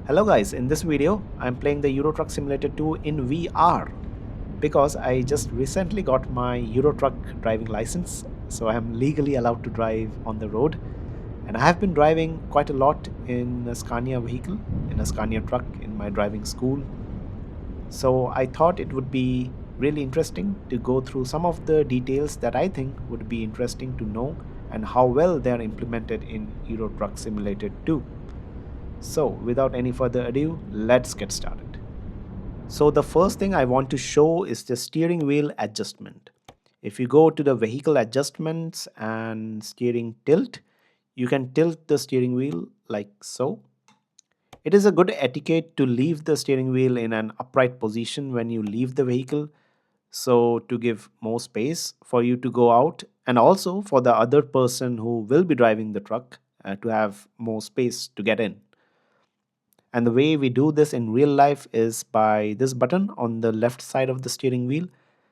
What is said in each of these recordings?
Hello guys, in this video I'm playing the Euro Truck Simulator 2 in VR because I just recently got my Euro Truck driving license, so I am legally allowed to drive on the road, and I have been driving quite a lot in a Scania vehicle, in a Scania truck in my driving school. So I thought it would be really interesting to go through some of the details that I think would be interesting to know and how well they are implemented in Euro Truck Simulator 2. So without any further ado, let's get started. So the first thing I want to show is the steering wheel adjustment. If you go to the vehicle adjustments and steering tilt, you can tilt the steering wheel like so. It is a good etiquette to leave the steering wheel in an upright position when you leave the vehicle, so to give more space for you to go out and also for the other person who will be driving the truck to have more space to get in. And the way we do this in real life is by this button on the left side of the steering wheel.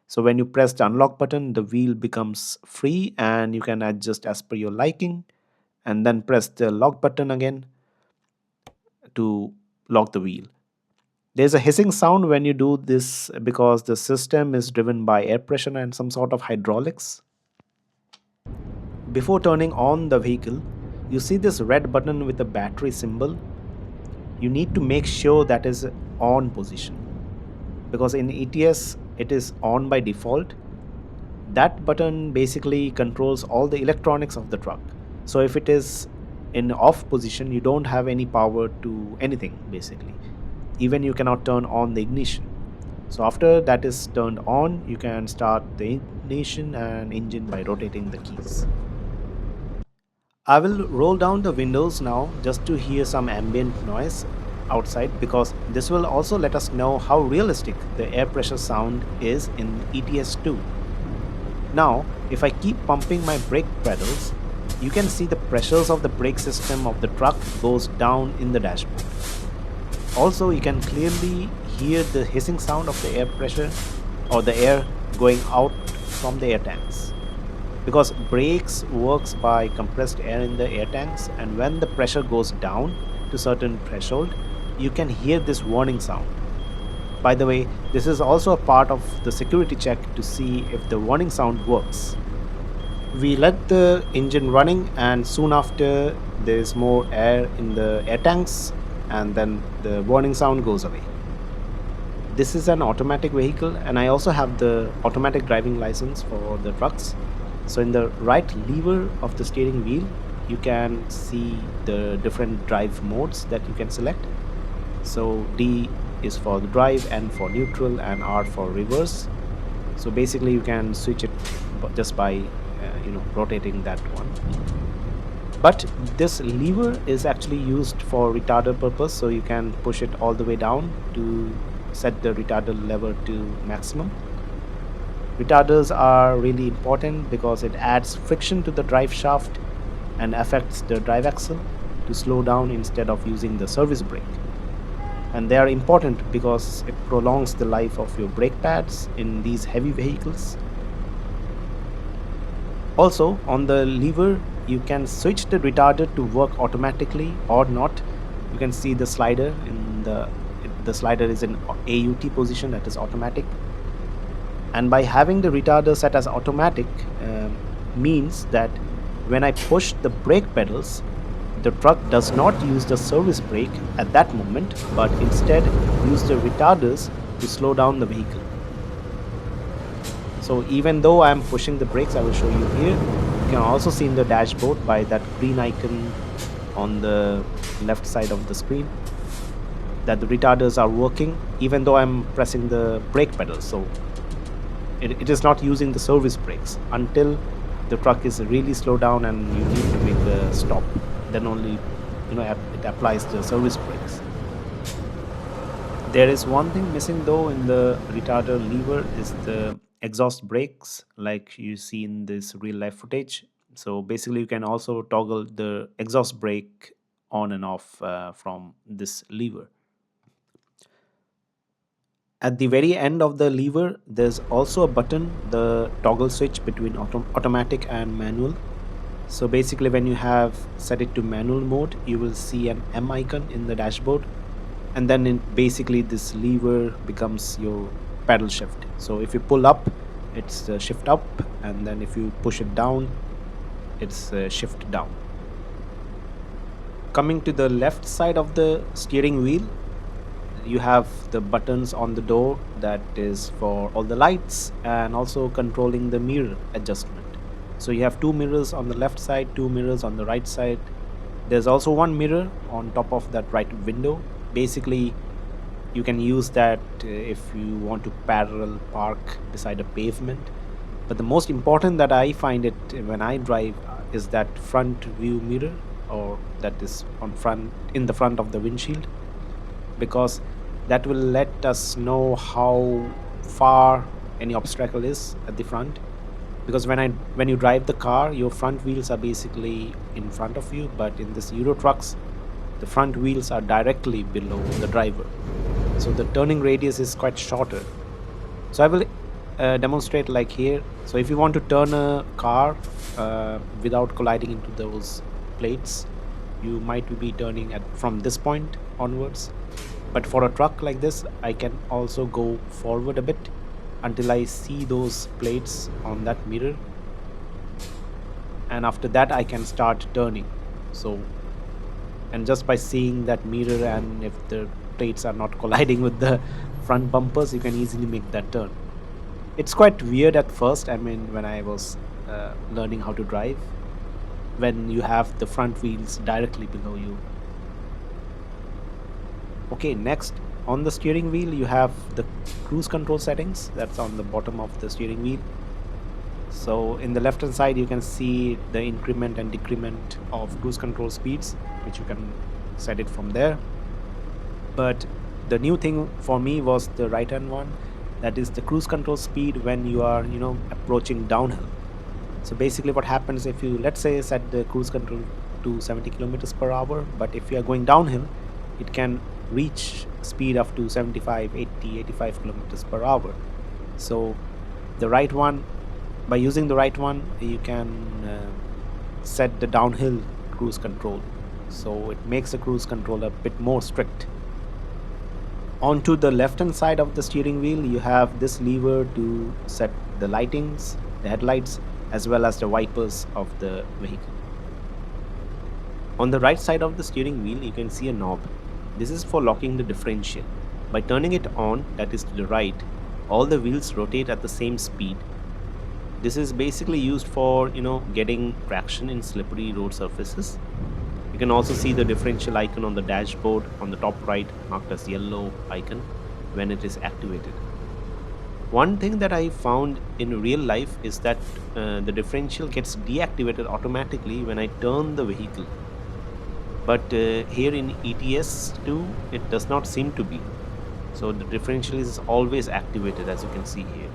So when you press the unlock button, the wheel becomes free and you can adjust as per your liking, and then press the lock button again to lock the wheel. There's a hissing sound when you do this because the system is driven by air pressure and some sort of hydraulics. Before turning on the vehicle, you see this red button with the battery symbol. You need to make sure that is on position, because in ETS it is on by default. That button basically controls all the electronics of the truck. So if it is in off position, you don't have any power to anything basically. Even you cannot turn on the ignition. So after that is turned on, you can start the ignition and engine by rotating the keys. I will roll down the windows now just to hear some ambient noise outside, because this will also let us know how realistic the air pressure sound is in ETS2. Now, if I keep pumping my brake pedals, you can see the pressures of the brake system of the truck goes down in the dashboard. Also, you can clearly hear the hissing sound of the air pressure or the air going out from the air tanks, because brakes works by compressed air in the air tanks, and when the pressure goes down to certain threshold, you can hear this warning sound. By the way, this is also a part of the security check to see if the warning sound works. We let the engine running, and soon after there is more air in the air tanks, and then the warning sound goes away. This is an automatic vehicle, and I also have the automatic driving license for the trucks. So in the right lever of the steering wheel, you can see the different drive modes that you can select. So D is for the drive, N for neutral, and R for reverse. So basically you can switch it just by rotating that one. But this lever is actually used for retarder purpose, so you can push it all the way down to set the retarder lever to maximum. Retarders are really important because it adds friction to the drive shaft and affects the drive axle to slow down instead of using the service brake. And they are important because it prolongs the life of your brake pads in these heavy vehicles. Also, on the lever, you can switch the retarder to work automatically or not. You can see the slider in the slider is in AUT position, that is automatic. And by having the retarder set as automatic means that when I push the brake pedals, the truck does not use the service brake at that moment, but instead use the retarders to slow down the vehicle. So even though I am pushing the brakes, I will show you here, you can also see in the dashboard by that green icon on the left side of the screen that the retarders are working even though I'm pressing the brake pedal. So it is not using the service brakes until the truck is really slowed down and you need to make the stop. Then only it applies the service brakes. There is one thing missing though in the retarder lever is the exhaust brakes, like you see in this real life footage. So basically you can also toggle the exhaust brake on and off from this lever. At the very end of the lever, there's also a button, the toggle switch between automatic and manual. So basically when you have set it to manual mode, you will see an M icon in the dashboard, and then basically this lever becomes your pedal shift. So if you pull up, it's shift up, and then if you push it down, it's shift down. Coming to the left side of the steering wheel, you have the buttons on the door that is for all the lights and also controlling the mirror adjustment. So you have two mirrors on the left side, two mirrors on the right side. There's also one mirror on top of that right window. Basically, you can use that if you want to parallel park beside a pavement. But the most important that I find it when I drive is that front view mirror, or that is on front, in the front of the windshield, because that will let us know how far any obstacle is at the front. Because when you drive the car, your front wheels are basically in front of you, but in this Euro trucks, the front wheels are directly below the driver, so the turning radius is quite shorter. So I will demonstrate like here. So if you want to turn a car without colliding into those plates, you might be turning at from this point onwards. But for a truck like this, I can also go forward a bit until I see those plates on that mirror, and after that I can start turning. So, and just by seeing that mirror, and if the plates are not colliding with the front bumpers, you can easily make that turn. It's quite weird at first, I mean, when I was learning how to drive, when you have the front wheels directly below you. Okay, next, on the steering wheel you have the cruise control settings. That's on the bottom of the steering wheel. So in the left hand side you can see the increment and decrement of cruise control speeds, which you can set it from there. But the new thing for me was the right hand one, that is the cruise control speed when you are approaching downhill. So basically what happens, if you, let's say, set the cruise control to 70 kilometers per hour, but if you are going downhill, it can reach speed up to 75, 80, 85 kilometers per hour. So the right one, by using the right one, you can set the downhill cruise control, so it makes the cruise control a bit more strict. Onto the left hand side of the steering wheel, you have this lever to set the lightings, the headlights, as well as the wipers of the vehicle. On the right side of the steering wheel you can see a knob. This is for locking the differential. By turning it on, that is to the right, all the wheels rotate at the same speed. This is basically used for getting traction in slippery road surfaces. You can also see the differential icon on the dashboard on the top right, marked as yellow icon, when it is activated. One thing that I found in real life is that the differential gets deactivated automatically when I turn the vehicle. But here in ETS2 it does not seem to be. So the differential is always activated, as you can see here.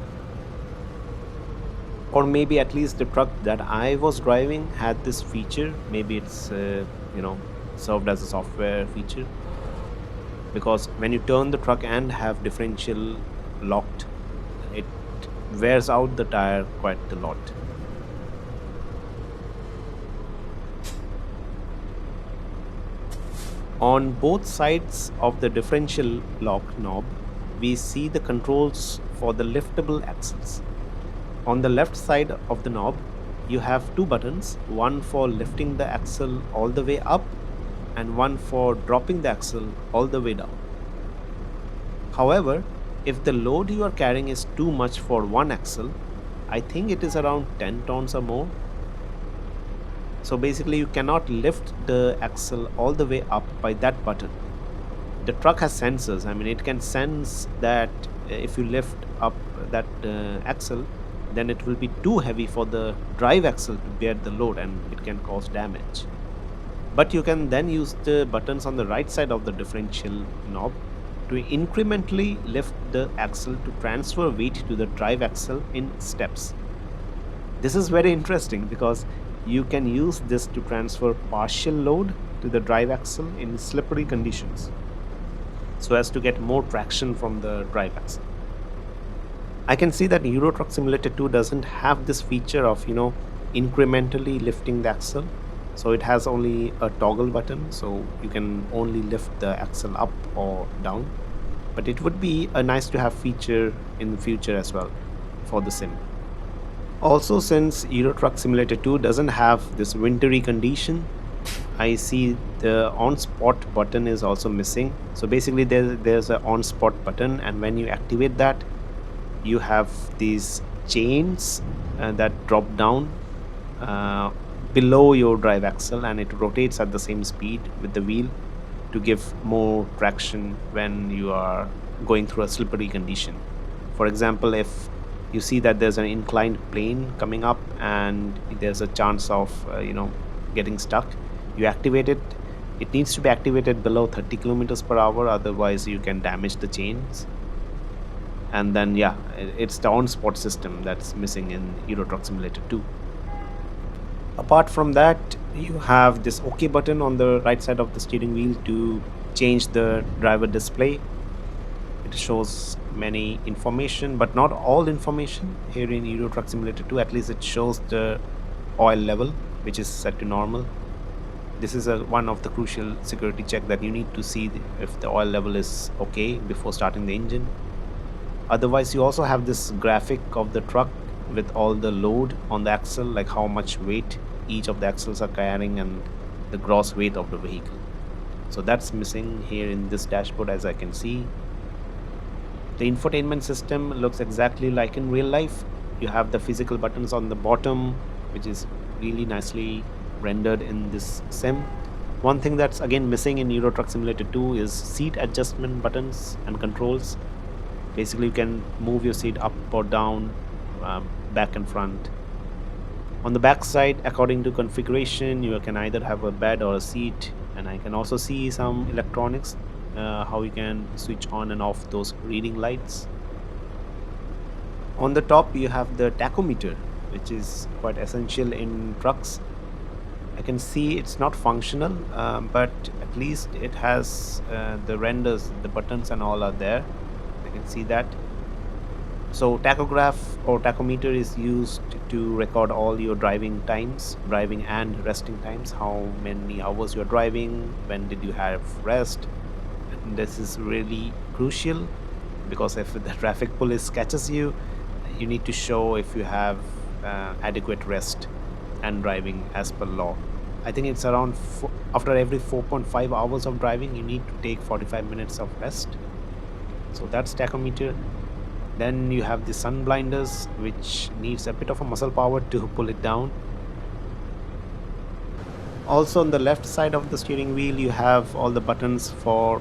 Or maybe at least the truck that I was driving had this feature. Maybe it's served as a software feature, because when you turn the truck and have differential locked, it wears out the tire quite a lot. On both sides of the differential lock knob, we see the controls for the liftable axles. On the left side of the knob, you have two buttons, one for lifting the axle all the way up and one for dropping the axle all the way down. However, if the load you are carrying is too much for one axle, I think it is around 10 tons or more. So basically you cannot lift the axle all the way up by that button. The truck has sensors. I mean, it can sense that if you lift up that axle, then it will be too heavy for the drive axle to bear the load and it can cause damage. But you can then use the buttons on the right side of the differential knob to incrementally lift the axle to transfer weight to the drive axle in steps. This is very interesting because you can use this to transfer partial load to the drive axle in slippery conditions, so as to get more traction from the drive axle. I can see that Euro Truck Simulator 2 doesn't have this feature of incrementally lifting the axle. So it has only a toggle button, so you can only lift the axle up or down, but it would be a nice to have feature in the future as well for the sim. Also, since Euro Truck Simulator 2 doesn't have this wintry condition, I see the OnSpot button is also missing. So basically there's a OnSpot button, and when you activate that, you have these chains that drop down uh, below your drive axle, and it rotates at the same speed with the wheel to give more traction when you are going through a slippery condition. For example, if you see that there's an inclined plane coming up and there's a chance of getting stuck, you activate it. It needs to be activated below 30 kilometers per hour, otherwise you can damage the chains. And then yeah, it's the on-spot system that's missing in Euro Truck Simulator 2. Apart from that, you have this OK button on the right side of the steering wheel to change the driver display. It shows many information, but not all information here in Euro Truck Simulator 2. At least it shows the oil level, which is set to normal. This is one of the crucial security check that you need to see if the oil level is okay before starting the engine. Otherwise, you also have this graphic of the truck with all the load on the axle, like how much weight each of the axles are carrying and the gross weight of the vehicle. So that's missing here in this dashboard, as I can see. The infotainment system looks exactly like in real life. You have the physical buttons on the bottom, which is really nicely rendered in this sim. One thing that's again missing in Euro Truck Simulator 2 is seat adjustment buttons and controls. Basically, you can move your seat up or down, back and front. On the back side, according to configuration, you can either have a bed or a seat, and I can also see some electronics, how you can switch on and off those reading lights. On the top, you have the tachometer, which is quite essential in trucks. I can see it's not functional, but at least it has the renders, the buttons and all are there. I can see that. So tachograph or tachometer is used to record all your driving times, driving and resting times, how many hours you're driving, when did you have rest. And this is really crucial because if the traffic police catches you, you need to show if you have adequate rest and driving as per law. I think it's around after every 4.5 hours of driving, you need to take 45 minutes of rest. So that's tachometer. Then you have the sun blinders, which needs a bit of a muscle power to pull it down. Also on the left side of the steering wheel, you have all the buttons for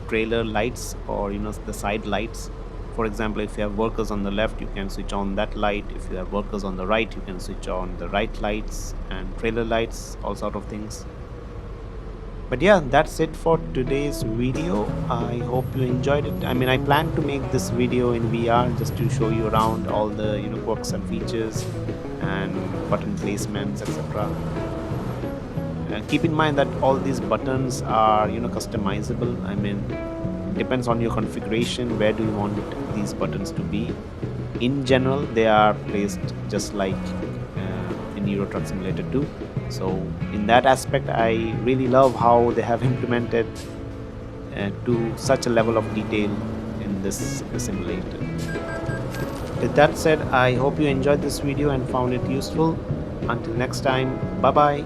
trailer lights or the side lights. For example, if you have workers on the left, you can switch on that light. If you have workers on the right, you can switch on the right lights and trailer lights, all sort of things. But yeah, that's it for today's video. I hope you enjoyed it. I mean, I plan to make this video in VR just to show you around all the quirks and features and button placements, etc. Keep in mind that all these buttons are customizable. I mean, depends on your configuration, where do you want these buttons to be. In general, they are placed just like in Euro Truck Simulator 2. So in that aspect, I really love how they have implemented to such a level of detail in this simulator. With that said, I hope you enjoyed this video and found it useful. Until next time, bye bye.